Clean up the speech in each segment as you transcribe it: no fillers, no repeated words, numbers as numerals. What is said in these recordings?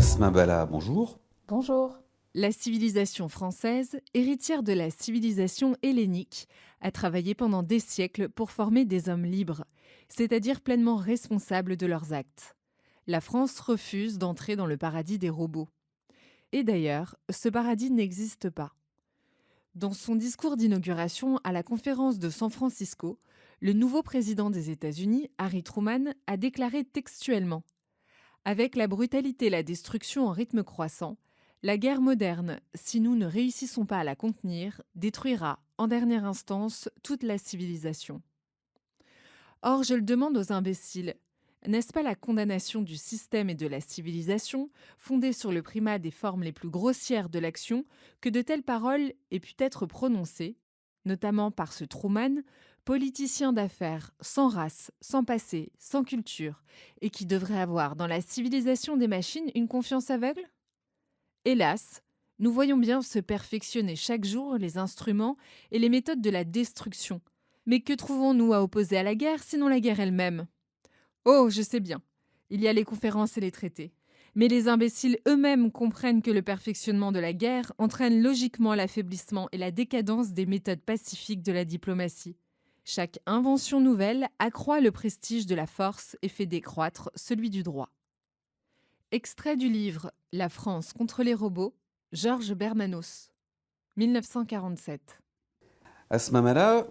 Asma Bala, bonjour. Bonjour. La civilisation française, héritière de la civilisation hellénique, a travaillé pendant des siècles pour former des hommes libres, c'est-à-dire pleinement responsables de leurs actes. La France refuse d'entrer dans le paradis des robots. Et d'ailleurs, ce paradis n'existe pas. Dans son discours d'inauguration à la conférence de San Francisco, le nouveau président des États-Unis, Harry Truman, a déclaré textuellement : avec la brutalité et la destruction en rythme croissant, la guerre moderne, si nous ne réussissons pas à la contenir, détruira, en dernière instance, toute la civilisation. Or, je le demande aux imbéciles, n'est-ce pas la condamnation du système et de la civilisation, fondée sur le primat des formes les plus grossières de l'action, que de telles paroles aient pu être prononcées, notamment par ce Truman, politicien d'affaires, sans race, sans passé, sans culture, et qui devrait avoir dans la civilisation des machines une confiance aveugle ? Hélas, nous voyons bien se perfectionner chaque jour les instruments et les méthodes de la destruction. Mais que trouvons-nous à opposer à la guerre, sinon la guerre elle-même ? Oh, je sais bien, il y a les conférences et les traités. Mais les imbéciles eux-mêmes comprennent que le perfectionnement de la guerre entraîne logiquement l'affaiblissement et la décadence des méthodes pacifiques de la diplomatie. Chaque invention nouvelle accroît le prestige de la force et fait décroître celui du droit. Extrait du livre « La France contre les robots », Georges Bernanos, 1947. Asma Bala,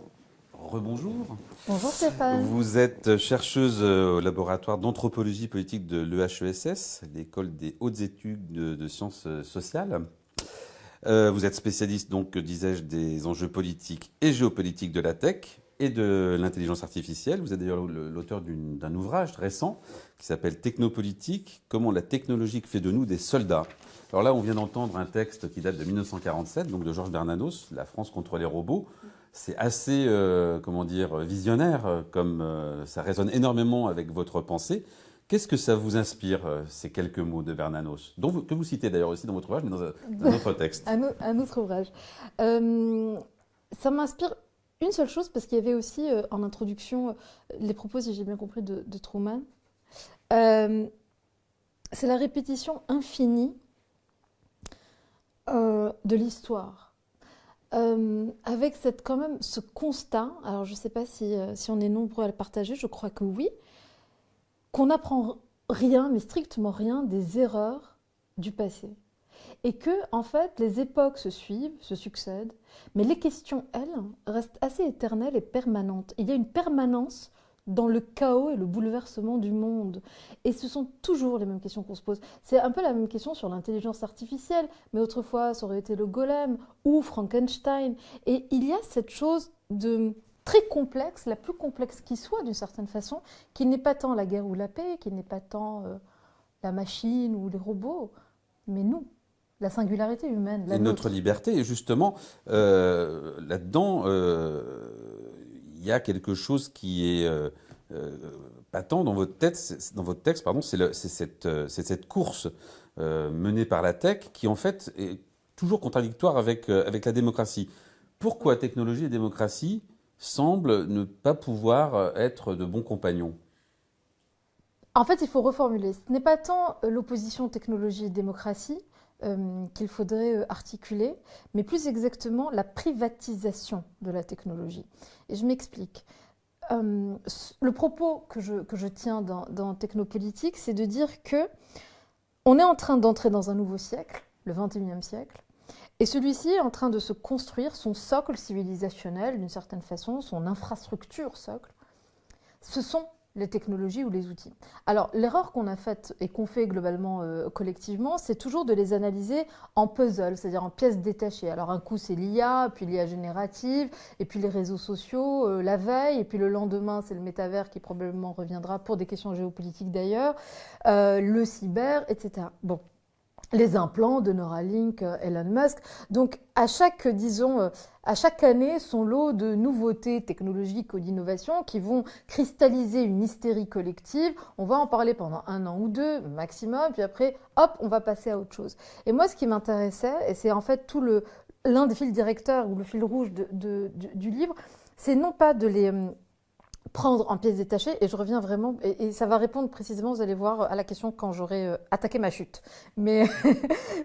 rebonjour. Bonjour Stéphane. Vous êtes chercheuse au laboratoire d'anthropologie politique de l'EHESS, l'école des hautes études de sciences sociales. Vous êtes spécialiste, donc, disais-je, des enjeux politiques et géopolitiques de la tech et de l'intelligence artificielle. Vous êtes d'ailleurs l'auteur d'un ouvrage récent qui s'appelle Technopolitique, comment la technologie fait de nous des soldats. Alors là, on vient d'entendre un texte qui date de 1947, donc de Georges Bernanos, La France contre les robots. C'est assez, visionnaire, comme ça résonne énormément avec votre pensée. Qu'est-ce que ça vous inspire, ces quelques mots de Bernanos, que vous citez d'ailleurs aussi dans votre ouvrage, mais dans un autre texte? Un autre ouvrage. Ça m'inspire une seule chose, parce qu'il y avait aussi en introduction les propos, si j'ai bien compris, de Truman. C'est la répétition infinie de l'histoire. Avec quand même ce constat, alors je ne sais pas si on est nombreux à le partager, je crois que oui, qu'on n'apprend rien, mais strictement rien, des erreurs du passé. Et que, en fait, les époques se suivent, se succèdent, mais les questions, elles, restent assez éternelles et permanentes. Il y a une permanence dans le chaos et le bouleversement du monde. Et ce sont toujours les mêmes questions qu'on se pose. C'est un peu la même question sur l'intelligence artificielle, mais autrefois, ça aurait été le golem ou Frankenstein. Et il y a cette chose de très complexe, la plus complexe qui soit d'une certaine façon, qui n'est pas tant la guerre ou la paix, qui n'est pas tant la machine ou les robots, mais nous. La singularité humaine, et notre liberté. Et justement, là-dedans, il y a quelque chose qui est patent dans votre texte. C'est cette course menée par la tech qui, en fait, est toujours contradictoire avec la démocratie. Pourquoi technologie et démocratie semblent ne pas pouvoir être de bons compagnons ? En fait, il faut reformuler. Ce n'est pas tant l'opposition technologie et démocratie qu'il faudrait articuler, mais plus exactement la privatisation de la technologie. Et je m'explique. Le propos que je tiens dans Technopolitique, c'est de dire que on est en train d'entrer dans un nouveau siècle, le XXIe siècle, et celui-ci est en train de se construire son socle civilisationnel, d'une certaine façon, son infrastructure socle. Ce sont les technologies ou les outils. Alors, l'erreur qu'on a faite et qu'on fait globalement collectivement, c'est toujours de les analyser en puzzle, c'est-à-dire en pièces détachées. Alors, un coup, c'est l'IA, puis l'IA générative, et puis les réseaux sociaux, la veille, et puis le lendemain, c'est le métavers qui probablement reviendra pour des questions géopolitiques d'ailleurs, le cyber, etc. Bon. Les implants de Neuralink, Elon Musk. Donc, à chaque année, son lot de nouveautés technologiques ou d'innovations qui vont cristalliser une hystérie collective. On va en parler pendant 1 an ou 2 maximum, puis après, hop, on va passer à autre chose. Et moi, ce qui m'intéressait, et c'est en fait l'un des fils directeurs ou le fil rouge du livre, c'est non pas de prendre en pièces détachées, et je reviens vraiment, et ça va répondre précisément, vous allez voir, à la question quand j'aurai attaqué ma chute. Mais,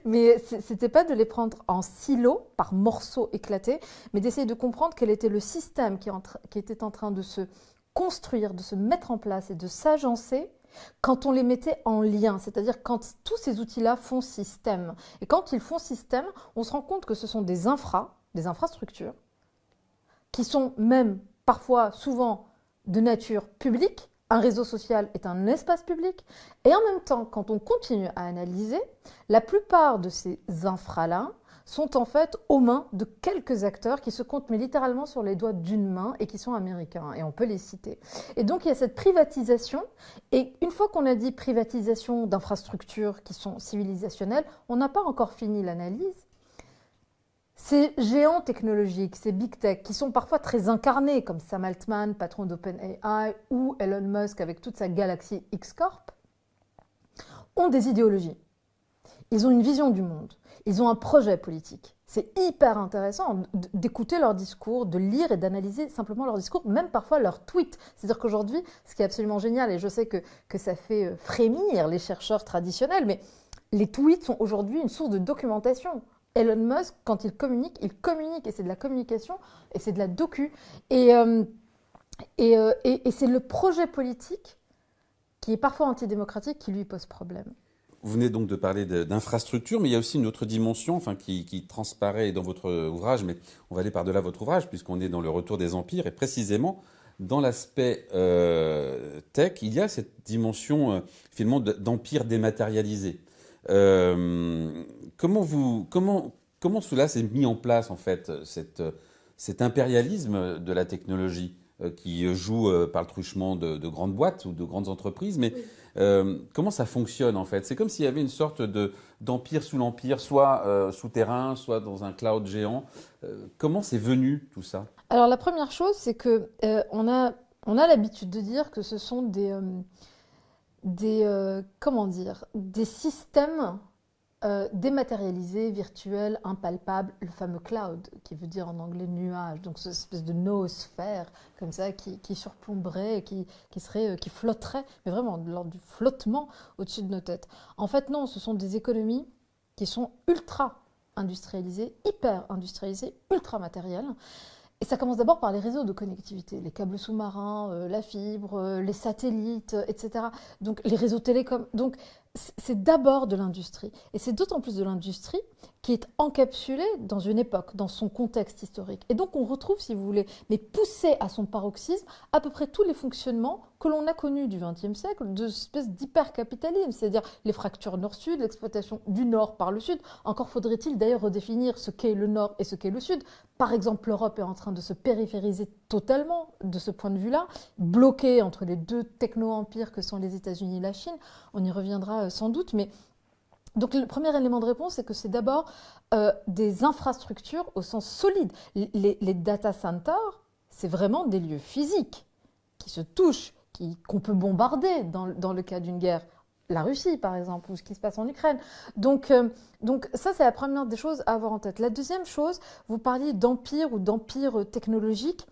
mais c'était pas de les prendre en silos, par morceaux éclatés, mais d'essayer de comprendre quel était le système qui était en train de se construire, de se mettre en place et de s'agencer quand on les mettait en lien, c'est-à-dire quand tous ces outils-là font système. Et quand ils font système, on se rend compte que ce sont des infrastructures, qui sont même parfois, souvent, de nature publique. Un réseau social est un espace public. Et en même temps, quand on continue à analyser, la plupart de ces infras-là sont en fait aux mains de quelques acteurs qui se comptent mais littéralement sur les doigts d'une main et qui sont américains, et on peut les citer. Et donc il y a cette privatisation, et une fois qu'on a dit privatisation d'infrastructures qui sont civilisationnelles, on n'a pas encore fini l'analyse. Ces géants technologiques, ces big tech, qui sont parfois très incarnés, comme Sam Altman, patron d'OpenAI, ou Elon Musk avec toute sa galaxie X-Corp, ont des idéologies. Ils ont une vision du monde. Ils ont un projet politique. C'est hyper intéressant d'écouter leurs discours, de lire et d'analyser simplement leurs discours, même parfois leurs tweets. C'est-à-dire qu'aujourd'hui, ce qui est absolument génial, et je sais que ça fait frémir les chercheurs traditionnels, mais les tweets sont aujourd'hui une source de documentation. Elon Musk, quand il communique, et c'est de la communication, et c'est de la docu. Et c'est le projet politique qui est parfois antidémocratique qui lui pose problème. Vous venez donc de parler d'infrastructure, mais il y a aussi une autre dimension qui transparaît dans votre ouvrage, mais on va aller par-delà votre ouvrage, puisqu'on est dans le retour des empires, et précisément dans l'aspect tech, il y a cette dimension finalement d'empire dématérialisé. Comment cela s'est mis en place, en fait, cet impérialisme de la technologie qui joue par le truchement de grandes boîtes ou de grandes entreprises, mais comment ça fonctionne, en fait? C'est comme s'il y avait une sorte d'empire sous l'empire, soit souterrain, soit dans un cloud géant. Comment c'est venu, tout ça? Alors, la première chose, c'est que on a l'habitude de dire que ce sont des systèmes dématérialisés, virtuels, impalpables, le fameux cloud, qui veut dire en anglais nuage, donc cette espèce de noosphère comme ça qui surplomberait, qui flotterait, mais vraiment de l'ordre du flottement au-dessus de nos têtes. En fait, non, ce sont des économies qui sont ultra industrialisées, hyper industrialisées, ultra matérielles. Et ça commence d'abord par les réseaux de connectivité, les câbles sous-marins, la fibre, les satellites, etc. Donc les réseaux télécoms. Donc c'est d'abord de l'industrie. Et c'est d'autant plus de l'industrie qui est encapsulée dans une époque, dans son contexte historique. Et donc on retrouve, si vous voulez, mais poussé à son paroxysme, à peu près tous les fonctionnements que l'on a connus du XXe siècle, de espèce d'hypercapitalisme, c'est-à-dire les fractures nord-sud, l'exploitation du nord par le sud. Encore faudrait-il d'ailleurs redéfinir ce qu'est le nord et ce qu'est le sud. Par exemple, l'Europe est en train de se périphériser totalement de ce point de vue-là, bloquée entre les deux techno-empires que sont les États-Unis et la Chine. On y reviendra sans doute, mais donc le premier élément de réponse, c'est que c'est d'abord des infrastructures au sens solide. Les data centers, c'est vraiment des lieux physiques qui se touchent, qu'on peut bombarder dans le cas d'une guerre. La Russie, par exemple, ou ce qui se passe en Ukraine. Donc ça, c'est la première des choses à avoir en tête. La deuxième chose, vous parliez d'empire ou d'empire technologique.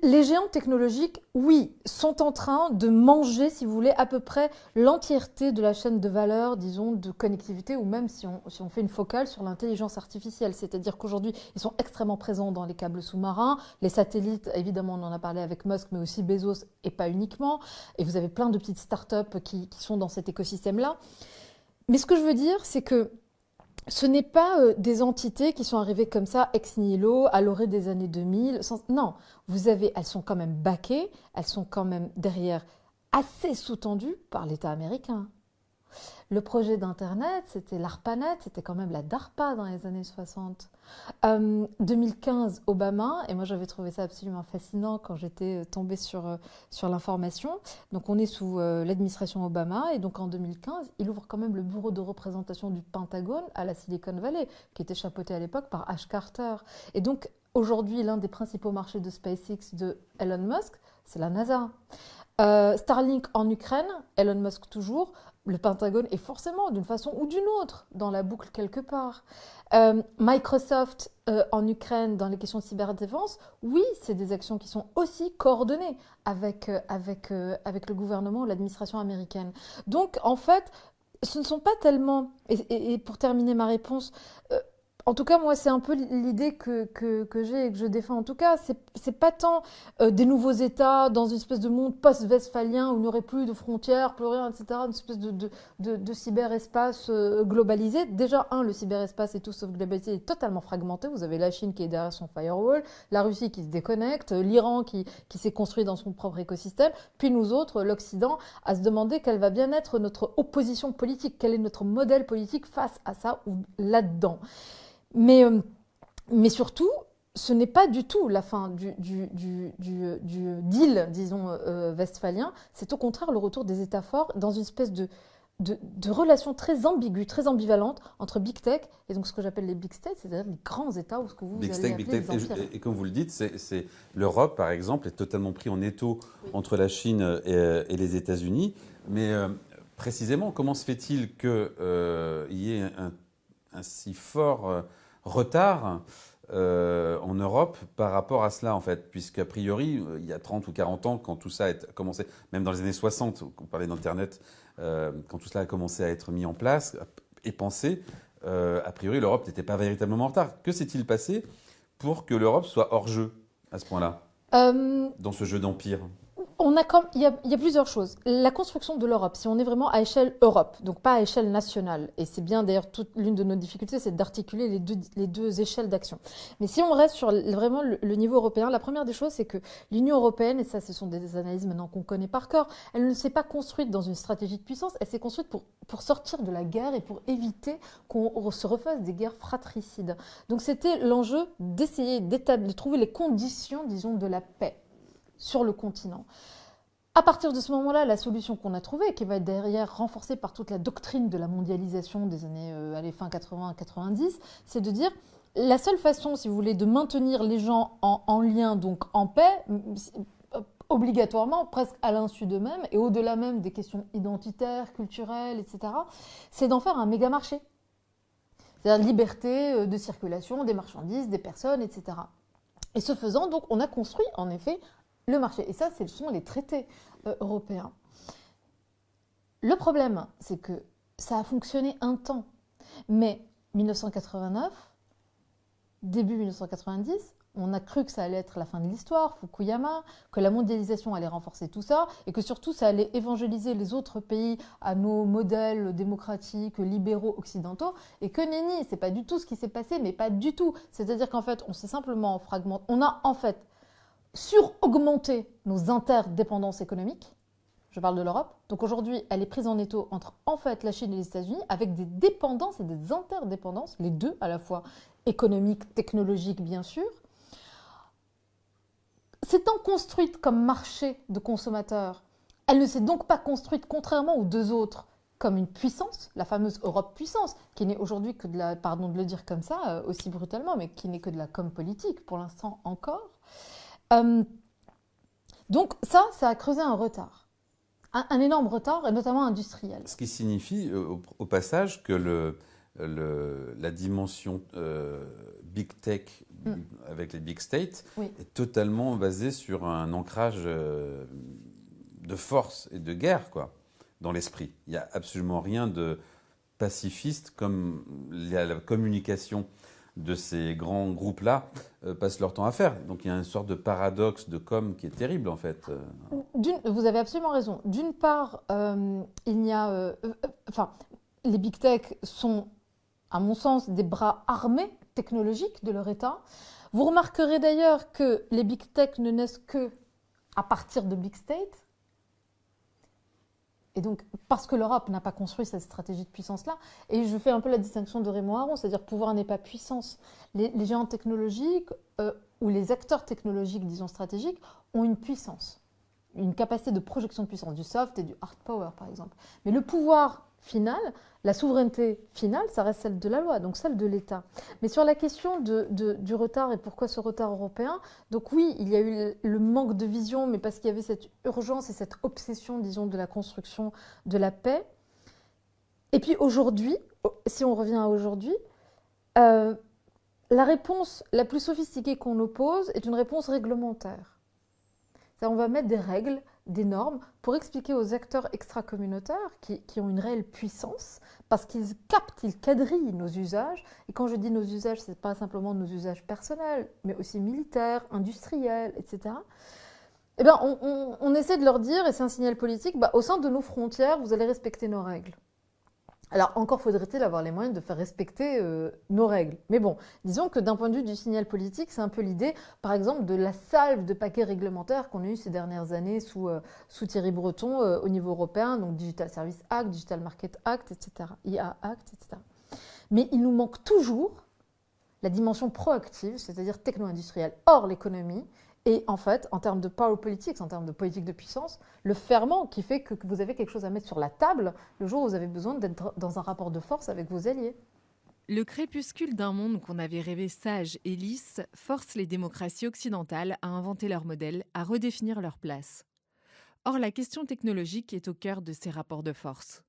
Les géants technologiques, oui, sont en train de manger, si vous voulez, à peu près l'entièreté de la chaîne de valeur, disons, de connectivité, ou même si on fait une focale sur l'intelligence artificielle. C'est-à-dire qu'aujourd'hui, ils sont extrêmement présents dans les câbles sous-marins, les satellites, évidemment, on en a parlé avec Musk, mais aussi Bezos, et pas uniquement. Et vous avez plein de petites startups qui sont dans cet écosystème-là. Mais ce que je veux dire, c'est que ce n'est pas des entités qui sont arrivées comme ça, ex nihilo, à l'orée des années 2000. Non, elles sont quand même backées, elles sont quand même derrière assez sous-tendues par l'État américain. Le projet d'Internet, c'était l'ARPANET, c'était quand même la DARPA dans les années 60. 2015, Obama, et moi j'avais trouvé ça absolument fascinant quand j'étais tombée sur l'information. Donc on est sous l'administration Obama, et donc en 2015, il ouvre quand même le bureau de représentation du Pentagone à la Silicon Valley, qui était chapeauté à l'époque par Ash Carter. Et donc aujourd'hui, l'un des principaux marchés de SpaceX de Elon Musk, c'est la NASA. Starlink en Ukraine, Elon Musk toujours, le Pentagone est forcément d'une façon ou d'une autre dans la boucle quelque part. Microsoft en Ukraine dans les questions de cyberdéfense, oui, c'est des actions qui sont aussi coordonnées avec le gouvernement ou l'administration américaine. Donc en fait, ce ne sont pas tellement, et pour terminer ma réponse, en tout cas, moi, c'est un peu l'idée que j'ai et que je défends. En tout cas, c'est pas tant des nouveaux États dans une espèce de monde post-westphalien où il n'y aurait plus de frontières, plus rien, etc. Une espèce de cyberespace globalisé. Déjà, le cyberespace et tout sauf globalisé est totalement fragmenté. Vous avez la Chine qui est derrière son firewall, la Russie qui se déconnecte, l'Iran qui s'est construit dans son propre écosystème, puis nous autres, l'Occident, à se demander quelle va bien être notre opposition politique, quel est notre modèle politique face à ça ou là-dedans. Mais surtout, ce n'est pas du tout la fin du deal, disons, westphalien. C'est au contraire le retour des États forts dans une espèce de relation très ambiguë, très ambivalente entre Big Tech et donc ce que j'appelle les Big States, c'est-à-dire les grands États ou ce que vous Big allez Tech, appeler Big Tech. les empires. Et comme vous le dites, l'Europe, par exemple, est totalement pris en étau entre la Chine et les États-Unis. Mais précisément, comment se fait-il qu'il y ait un si fort retard en Europe par rapport à cela, en fait, puisqu'a priori, il y a 30 ou 40 ans, quand tout ça a commencé, même dans les années 60, on parlait d'Internet, quand tout cela a commencé à être mis en place et pensé, a priori, l'Europe n'était pas véritablement en retard. Que s'est-il passé pour que l'Europe soit hors jeu à ce point-là, dans ce jeu d'empire? Il y a plusieurs choses. La construction de l'Europe, si on est vraiment à échelle Europe, donc pas à échelle nationale, et c'est bien d'ailleurs l'une de nos difficultés, c'est d'articuler les deux échelles d'action. Mais si on reste sur vraiment le niveau européen, la première des choses, c'est que l'Union européenne, et ça ce sont des analyses maintenant qu'on connaît par cœur, elle ne s'est pas construite dans une stratégie de puissance, elle s'est construite pour sortir de la guerre et pour éviter qu'on se refasse des guerres fratricides. Donc c'était l'enjeu d'essayer de trouver les conditions, disons, de la paix sur le continent. À partir de ce moment-là, la solution qu'on a trouvée, qui va être derrière renforcée par toute la doctrine de la mondialisation des années fin 80-90, c'est de dire la seule façon, si vous voulez, de maintenir les gens en lien, donc en paix, obligatoirement, presque à l'insu d'eux-mêmes, et au-delà même des questions identitaires, culturelles, etc., c'est d'en faire un méga marché. C'est-à-dire liberté de circulation des marchandises, des personnes, etc. Et ce faisant, donc, on a construit, en effet, le marché. Et ça, ce sont les traités européens. Le problème, c'est que ça a fonctionné un temps. Mais 1989, début 1990, on a cru que ça allait être la fin de l'histoire, Fukuyama, que la mondialisation allait renforcer tout ça, et que surtout ça allait évangéliser les autres pays à nos modèles démocratiques, libéraux, occidentaux, et que nenni, c'est pas du tout ce qui s'est passé, mais pas du tout. C'est-à-dire qu'en fait, on s'est simplement fragmenté, on a en fait sur-augmenter nos interdépendances économiques. Je parle de l'Europe. Donc aujourd'hui, elle est prise en étau entre en fait la Chine et les États-Unis avec des dépendances et des interdépendances, les deux à la fois économiques, technologiques bien sûr. S'étant construite comme marché de consommateurs, elle ne s'est donc pas construite, contrairement aux deux autres, comme une puissance, la fameuse Europe puissance, qui n'est aujourd'hui que de la, pardon de le dire comme ça, aussi brutalement, mais qui n'est que de la com politique pour l'instant encore. Donc ça a creusé un retard, un énorme retard, et notamment industriel. Ce qui signifie au passage que la dimension Big Tech avec les Big States est totalement basée sur un ancrage de force et de guerre, quoi, dans l'esprit. Il n'y a absolument rien de pacifiste comme la communication de ces grands groupes-là passent leur temps à faire. Donc il y a une sorte de paradoxe de com qui est terrible en fait. Vous avez absolument raison. D'une part, il y a, les big tech sont, à mon sens, des bras armés technologiques de leur État. Vous remarquerez d'ailleurs que les big tech ne naissent que à partir de big state. Et donc, parce que l'Europe n'a pas construit cette stratégie de puissance-là, et je fais un peu la distinction de Raymond Aron, c'est-à-dire pouvoir n'est pas puissance. Les géants technologiques, ou les acteurs technologiques, disons stratégiques, ont une puissance, une capacité de projection de puissance, du soft et du hard power, par exemple. Mais le pouvoir finale, la souveraineté finale, ça reste celle de la loi, donc celle de l'État. Mais sur la question du retard et pourquoi ce retard européen, donc oui, il y a eu le manque de vision, mais parce qu'il y avait cette urgence et cette obsession, disons, de la construction de la paix. Et puis aujourd'hui, si on revient à aujourd'hui, la réponse la plus sophistiquée qu'on oppose est une réponse réglementaire. C'est-à-dire on va mettre des règles, des normes pour expliquer aux acteurs extracommunautaires qui ont une réelle puissance, parce qu'ils captent, ils quadrillent nos usages. Et quand je dis nos usages, ce n'est pas simplement nos usages personnels, mais aussi militaires, industriels, etc. Eh bien, on essaie de leur dire, et c'est un signal politique, au sein de nos frontières, vous allez respecter nos règles. Alors, encore faudrait-il avoir les moyens de faire respecter nos règles. Mais bon, disons que d'un point de vue du signal politique, c'est un peu l'idée, par exemple, de la salve de paquets réglementaires qu'on a eu ces dernières années sous Thierry Breton au niveau européen, donc Digital Service Act, Digital Market Act, etc., IA Act, etc. Mais il nous manque toujours la dimension proactive, c'est-à-dire techno-industrielle, hors l'économie. Et en fait, en termes de power politics, en termes de politique de puissance, le ferment qui fait que vous avez quelque chose à mettre sur la table le jour où vous avez besoin d'être dans un rapport de force avec vos alliés. Le crépuscule d'un monde qu'on avait rêvé sage et lisse force les démocraties occidentales à inventer leur modèle, à redéfinir leur place. Or, la question technologique est au cœur de ces rapports de force.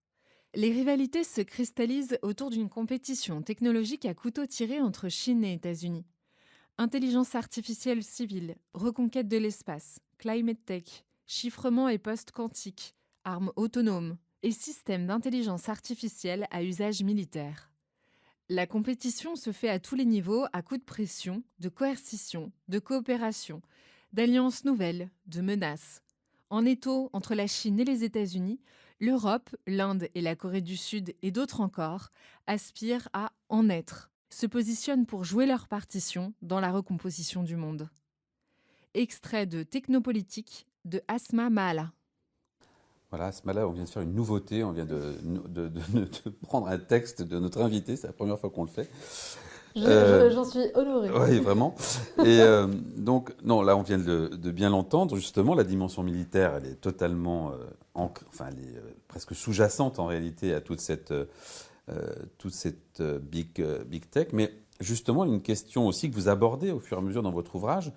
Les rivalités se cristallisent autour d'une compétition technologique à couteau tiré entre Chine et États-Unis. Intelligence artificielle civile, reconquête de l'espace, climate tech, chiffrement et post-quantique, armes autonomes et systèmes d'intelligence artificielle à usage militaire. La compétition se fait à tous les niveaux à coups de pression, de coercition, de coopération, d'alliances nouvelles, de menaces. En étau entre la Chine et les États-Unis, l'Europe, l'Inde et la Corée du Sud et d'autres encore aspirent à en être, se positionnent pour jouer leur partition dans la recomposition du monde. Extrait de Technopolitique de Asma Maala. Voilà, à ce moment-là, on vient de faire une nouveauté, on vient de prendre un texte de notre invité, c'est la première fois qu'on le fait. J'en suis honorée. Oui, vraiment. Et donc, non, là, on vient de bien l'entendre, justement, la dimension militaire, elle est totalement, elle est presque sous-jacente en réalité à toute cette big tech. Mais justement, une question aussi que vous abordez au fur et à mesure dans votre ouvrage,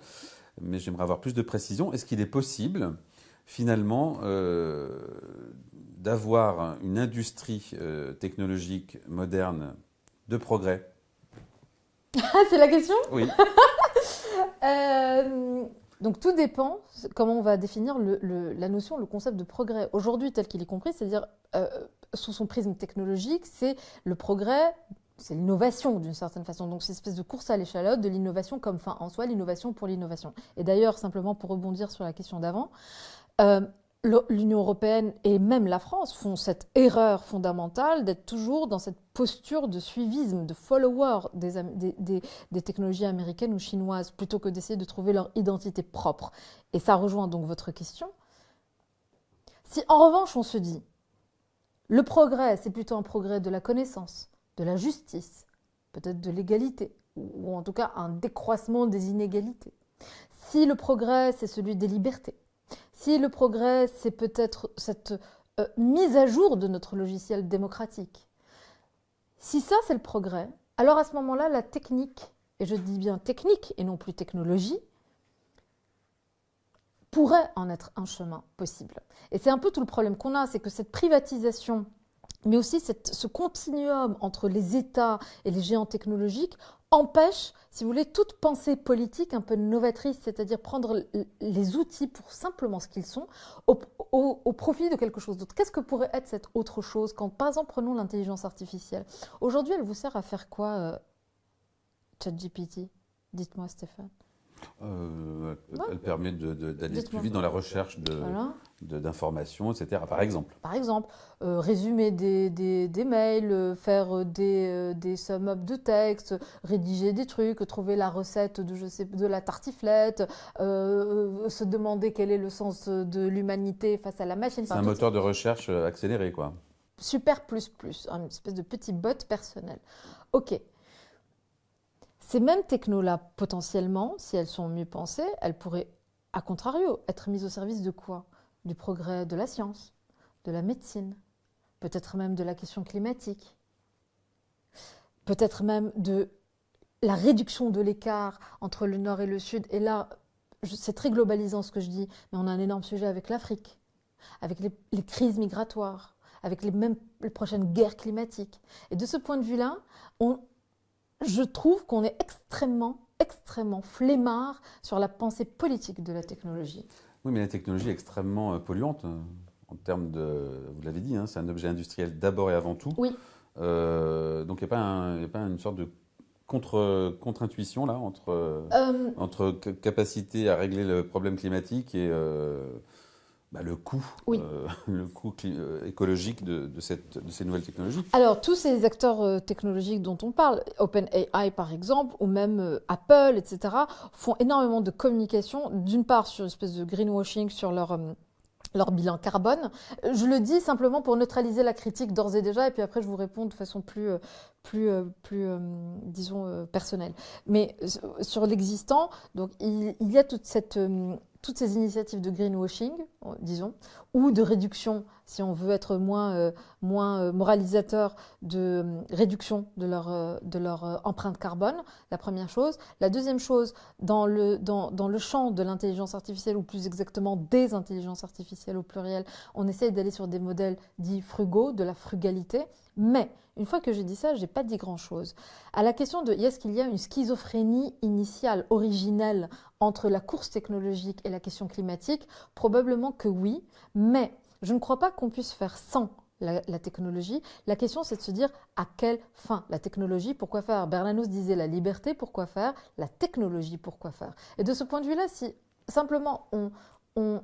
mais j'aimerais avoir plus de précision. Est-ce qu'il est possible, finalement, d'avoir une industrie technologique moderne de progrès? Ah, c'est la question ? Oui. Donc tout dépend comment on va définir la notion, le concept de progrès. Aujourd'hui, tel qu'il est compris, c'est-à-dire sous son prisme technologique, c'est le progrès, c'est l'innovation d'une certaine façon. Donc c'est une espèce de course à l'échalote de l'innovation comme fin en soi, l'innovation pour l'innovation. Et d'ailleurs, simplement pour rebondir sur la question d'avant, l'Union européenne et même la France font cette erreur fondamentale d'être toujours dans cette posture de suivisme, de follower des technologies américaines ou chinoises, plutôt que d'essayer de trouver leur identité propre. Et ça rejoint donc votre question. Si en revanche on se dit, le progrès, c'est plutôt un progrès de la connaissance, de la justice, peut-être de l'égalité, ou en tout cas un décroissement des inégalités. Si le progrès, c'est celui des libertés, si le progrès, c'est peut-être cette mise à jour de notre logiciel démocratique, si ça c'est le progrès, alors à ce moment-là, la technique, et je dis bien technique et non plus technologie, pourrait en être un chemin possible. Et c'est un peu tout le problème qu'on a, c'est que cette privatisation, mais aussi ce continuum entre les États et les géants technologiques empêche, si vous voulez, toute pensée politique un peu novatrice, c'est-à-dire prendre les outils pour simplement ce qu'ils sont, au profit de quelque chose d'autre. Qu'est-ce que pourrait être cette autre chose quand, par exemple, prenons l'intelligence artificielle. Aujourd'hui, elle vous sert à faire quoi, ChatGPT ? Dites-moi, Stéphane. Elle permet d'aller plus vite dans la recherche d'informations, etc. Par exemple. Par exemple, résumer des mails, faire des sum-up de texte, rédiger des trucs, trouver la recette de la tartiflette, se demander quel est le sens de l'humanité face à la machine. C'est un moteur de recherche accéléré, quoi. Super plus, une espèce de petit bot personnel. Ok. Ces mêmes technos-là, potentiellement, si elles sont mieux pensées, elles pourraient, à contrario, être mises au service de quoi ? Du progrès de la science, de la médecine, peut-être même de la question climatique, peut-être même de la réduction de l'écart entre le Nord et le Sud. Et là, c'est très globalisant ce que je dis, mais on a un énorme sujet avec l'Afrique, avec les crises migratoires, avec les prochaines guerres climatiques. Et de ce point de vue-là, je trouve qu'on est extrêmement flemmard sur la pensée politique de la technologie. Oui, mais la technologie est extrêmement polluante en termes de, vous l'avez dit, hein, c'est un objet industriel d'abord et avant tout. Oui. Donc il n'y a pas une sorte de contre-intuition là entre capacité à régler le problème climatique et le coût, oui. Le coût écologique de ces nouvelles technologies. Alors, tous ces acteurs technologiques dont on parle, OpenAI par exemple, ou même Apple, etc., font énormément de communication, d'une part sur une espèce de greenwashing sur leur bilan carbone. Je le dis simplement pour neutraliser la critique d'ores et déjà, et puis après je vous réponds de façon plus disons, personnelle. Mais sur l'existant, donc il y a toutes ces initiatives de greenwashing, disons, ou de réduction, si on veut être moins moralisateur, de réduction de leur empreinte carbone, la première chose. La deuxième chose, dans le champ de l'intelligence artificielle, ou plus exactement des intelligences artificielles au pluriel, on essaye d'aller sur des modèles dits frugaux, de la frugalité, mais une fois que j'ai dit ça, je n'ai pas dit grand-chose. À la question de est-ce qu'il y a une schizophrénie initiale, originelle, entre la course technologique et la question climatique, probablement que oui, mais je ne crois pas qu'on puisse faire sans la technologie. La question, c'est de se dire à quelle fin la technologie, pourquoi faire. Bernanos disait la liberté, pourquoi faire. La technologie, pourquoi faire. Et de ce point de vue-là, si simplement on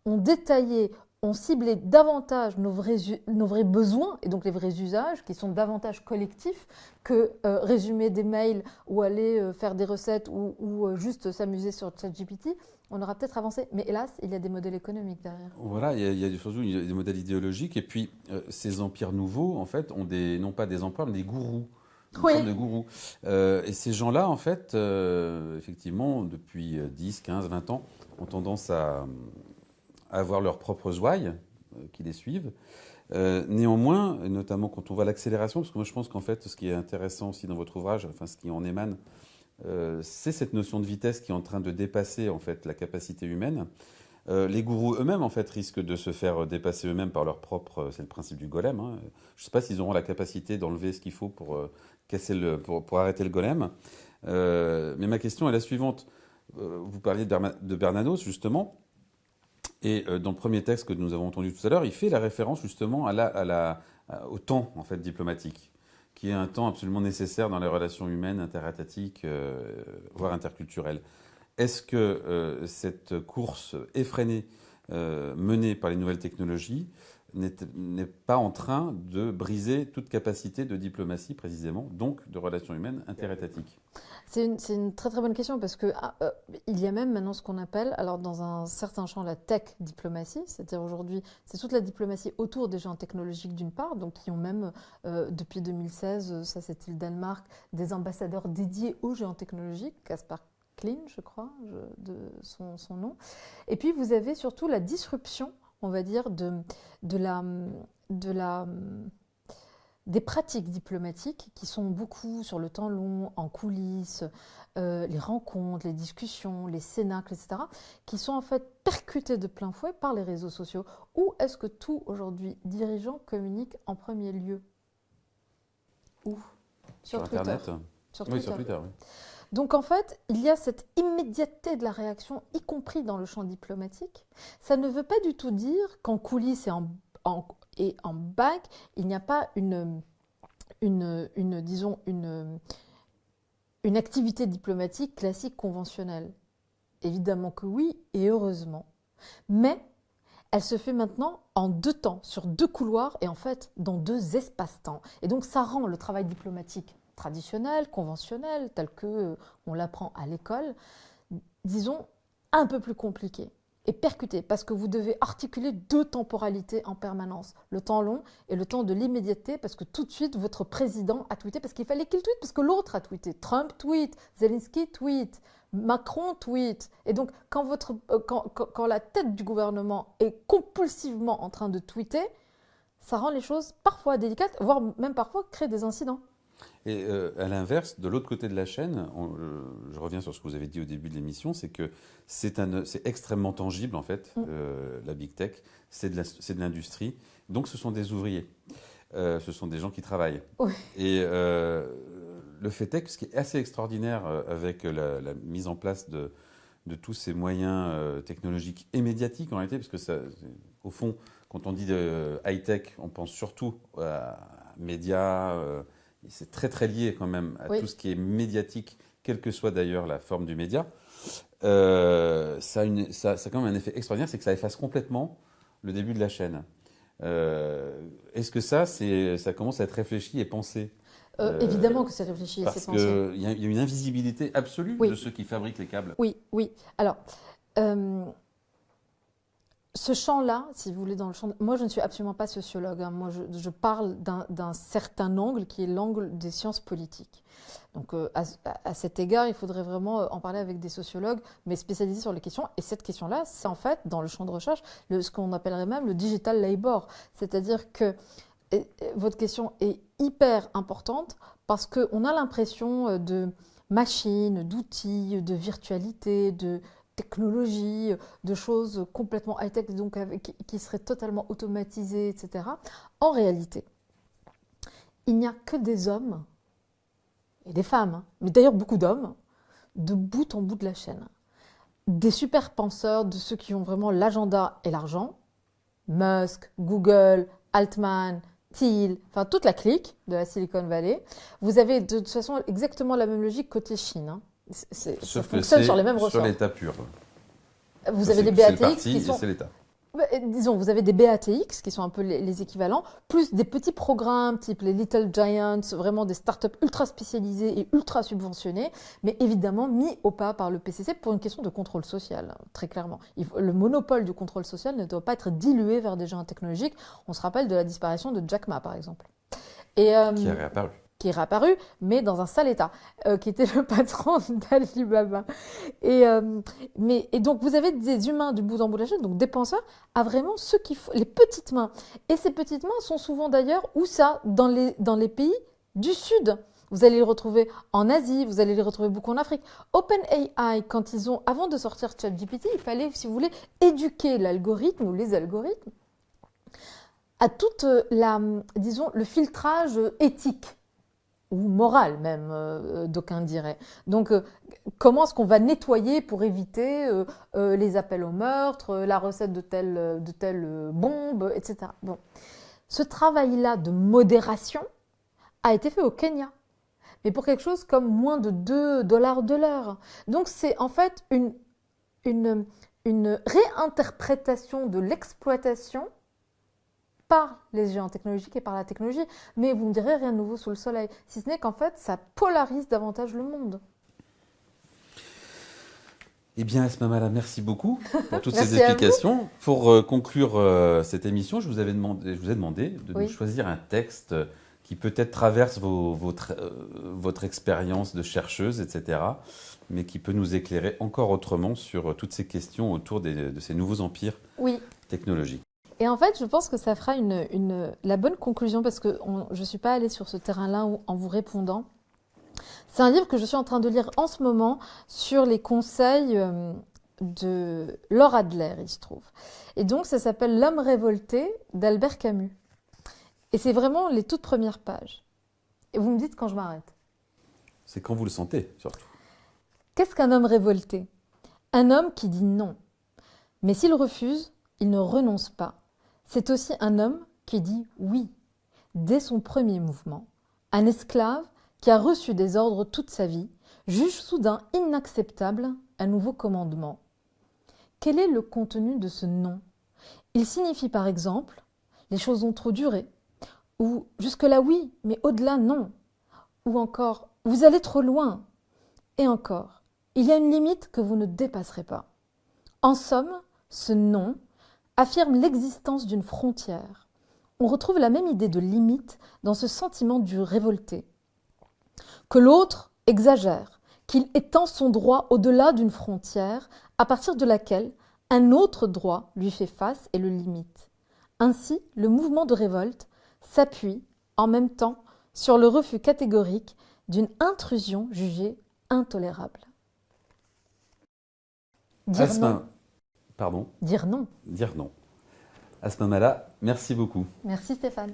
détaillait, on ciblait davantage nos vrais besoins et donc les vrais usages qui sont davantage collectifs que résumer des mails ou aller faire des recettes ou juste s'amuser sur ChatGPT, on aura peut-être avancé. Mais hélas, il y a des modèles économiques derrière. Voilà, il y a surtout des modèles idéologiques. Et puis, ces empires nouveaux, en fait, ont non pas des empereurs, mais des gourous. Une forme de gourous. Et ces gens-là, en fait, effectivement, depuis 10, 15, 20 ans, ont tendance à avoir leurs propres ouailles qui les suivent. Néanmoins, notamment quand on voit l'accélération, parce que moi je pense qu'en fait, ce qui est intéressant aussi dans votre ouvrage, enfin ce qui en émane, c'est cette notion de vitesse qui est en train de dépasser en fait la capacité humaine. Les gourous eux-mêmes en fait risquent de se faire dépasser eux-mêmes par leur propre, c'est le principe du golem. Hein. Je ne sais pas s'ils auront la capacité d'enlever ce qu'il faut pour pour arrêter le golem. Mais ma question est la suivante. Vous parliez de Bernanos justement. Et dans le premier texte que nous avons entendu tout à l'heure, il fait la référence justement au temps en fait diplomatique, qui est un temps absolument nécessaire dans les relations humaines, interétatiques, voire interculturelles. Est-ce que cette course effrénée menée par les nouvelles technologies n'est pas en train de briser toute capacité de diplomatie précisément, donc de relations humaines interétatiques? C'est une très très bonne question parce que il y a même maintenant ce qu'on appelle, alors dans un certain champ, la tech diplomatie, c'est-à-dire aujourd'hui, c'est toute la diplomatie autour des géants technologiques d'une part, donc qui ont même depuis 2016, ça c'était le Danemark, des ambassadeurs dédiés aux géants technologiques, Kaspar Klein, je crois, de son nom. Et puis vous avez surtout la disruption, on va dire, des pratiques diplomatiques qui sont beaucoup sur le temps long, en coulisses, les rencontres, les discussions, les cénacles, etc., qui sont en fait percutées de plein fouet par les réseaux sociaux. Où est-ce que tout, aujourd'hui, dirigeant communique en premier lieu? Où? Sur Twitter. Internet. Sur Twitter. Oui, sur Twitter, oui. Donc en fait, il y a cette immédiateté de la réaction, y compris dans le champ diplomatique. Ça ne veut pas du tout dire qu'en coulisses et en bac, il n'y a pas une activité diplomatique classique conventionnelle. Évidemment que oui, et heureusement. Mais elle se fait maintenant en 2 temps, sur 2 couloirs, et en fait dans 2 espaces-temps. Et donc ça rend le travail diplomatique traditionnel, conventionnel, tel qu'on l'apprend à l'école, disons, un peu plus compliqué et percuté, parce que vous devez articuler 2 temporalités en permanence, le temps long et le temps de l'immédiateté, parce que tout de suite, votre président a tweeté, parce qu'il fallait qu'il tweete, parce que l'autre a tweeté. Trump tweet, Zelensky tweet, Macron tweet. Et donc, quand la tête du gouvernement est compulsivement en train de tweeter, ça rend les choses parfois délicates, voire même parfois créer des incidents. Et à l'inverse, de l'autre côté de la chaîne, je reviens sur ce que vous avez dit au début de l'émission, c'est que c'est extrêmement tangible en fait, la big tech, c'est de l'industrie, donc ce sont des ouvriers, ce sont des gens qui travaillent. Oui. Et le fait est que ce qui est assez extraordinaire avec la mise en place de tous ces moyens technologiques et médiatiques en réalité, parce que ça, au fond, quand on dit high-tech, on pense surtout à médias, c'est très très lié quand même à tout ce qui est médiatique, quelle que soit d'ailleurs la forme du média. Ça a quand même un effet extraordinaire, c'est que ça efface complètement le début de la chaîne. Est-ce que ça commence à être réfléchi et pensé? Évidemment que c'est réfléchi et c'est pensé. Parce qu'il y a une invisibilité absolue de ceux qui fabriquent les câbles. Oui. Alors, ce champ-là, si vous voulez, dans le champ... Moi, je ne suis absolument pas sociologue. Hein. Moi, je parle d'un certain angle qui est l'angle des sciences politiques. Donc, à cet égard, il faudrait vraiment en parler avec des sociologues, mais spécialisés sur les questions. Et cette question-là, c'est en fait, dans le champ de recherche, ce qu'on appellerait même le digital labor. C'est-à-dire que votre question est hyper importante parce qu'on a l'impression de machines, d'outils, de virtualité, de technologie, de choses complètement high-tech, donc qui seraient totalement automatisées, etc. En réalité, il n'y a que des hommes et des femmes, hein, mais d'ailleurs beaucoup d'hommes, de bout en bout de la chaîne. Des super penseurs, de ceux qui ont vraiment l'agenda et l'argent, Musk, Google, Altman, Thiel, enfin toute la clique de la Silicon Valley. Vous avez de toute façon exactement la même logique côté Chine. Hein. Ça fonctionne sur les mêmes ressorts. Sur l'État pur. Vous avez des BATX qui sont... c'est l'État. Disons, vous avez des BATX qui sont un peu les équivalents, plus des petits programmes type les Little Giants, vraiment des startups ultra spécialisées et ultra subventionnées, mais évidemment mis au pas par le PCC pour une question de contrôle social, très clairement. Le monopole du contrôle social ne doit pas être dilué vers des géants technologiques. On se rappelle de la disparition de Jack Ma, par exemple. Qui est réapparu. Qui est réapparu, mais dans un sale état, qui était le patron d'Alibaba. Et donc, vous avez des humains du bout en bout de la chaîne, donc des penseurs, à vraiment ceux qui font les petites mains. Et ces petites mains sont souvent d'ailleurs, où ça, dans les pays du Sud. Vous allez les retrouver en Asie, vous allez les retrouver beaucoup en Afrique. OpenAI, avant de sortir ChatGPT, il fallait, si vous voulez, éduquer l'algorithme ou les algorithmes à toute le filtrage éthique ou moral même, d'aucuns diraient. Donc, comment est-ce qu'on va nettoyer pour éviter les appels au meurtre, la recette de telle bombe, etc. Bon. Ce travail-là de modération a été fait au Kenya, mais pour quelque chose comme moins de $2 de l'heure. Donc, c'est en fait une réinterprétation de l'exploitation par les géants technologiques et par la technologie. Mais vous me direz, rien de nouveau sous le soleil. Si ce n'est qu'en fait, ça polarise davantage le monde. Eh bien, Asma Mala, merci beaucoup pour toutes ces explications. Pour conclure cette émission, je vous ai demandé de nous choisir un texte qui peut-être traverse votre expérience de chercheuse, etc., mais qui peut nous éclairer encore autrement sur toutes ces questions autour de ces nouveaux empires technologiques. Et en fait, je pense que ça fera la bonne conclusion, parce que je ne suis pas allée sur ce terrain-là en vous répondant. C'est un livre que je suis en train de lire en ce moment sur les conseils de Laura Adler, il se trouve. Et donc, ça s'appelle L'homme révolté d'Albert Camus. Et c'est vraiment les toutes premières pages. Et vous me dites quand je m'arrête. C'est quand vous le sentez, surtout. Qu'est-ce qu'un homme révolté? Un homme qui dit non. Mais s'il refuse, il ne renonce pas. C'est aussi un homme qui dit oui, dès son premier mouvement. Un esclave qui a reçu des ordres toute sa vie, juge soudain inacceptable un nouveau commandement. Quel est le contenu de ce non? Il signifie par exemple « les choses ont trop duré » ou « jusque-là oui, mais au-delà non » ou encore « vous allez trop loin » et encore « il y a une limite que vous ne dépasserez pas ». En somme, ce non affirme l'existence d'une frontière. On retrouve la même idée de limite dans ce sentiment du révolté. Que l'autre exagère, qu'il étend son droit au-delà d'une frontière à partir de laquelle un autre droit lui fait face et le limite. Ainsi, le mouvement de révolte s'appuie en même temps sur le refus catégorique d'une intrusion jugée intolérable. Dire non. Pardon, Dire non. dire non. À ce moment-là, merci beaucoup. Merci Stéphane.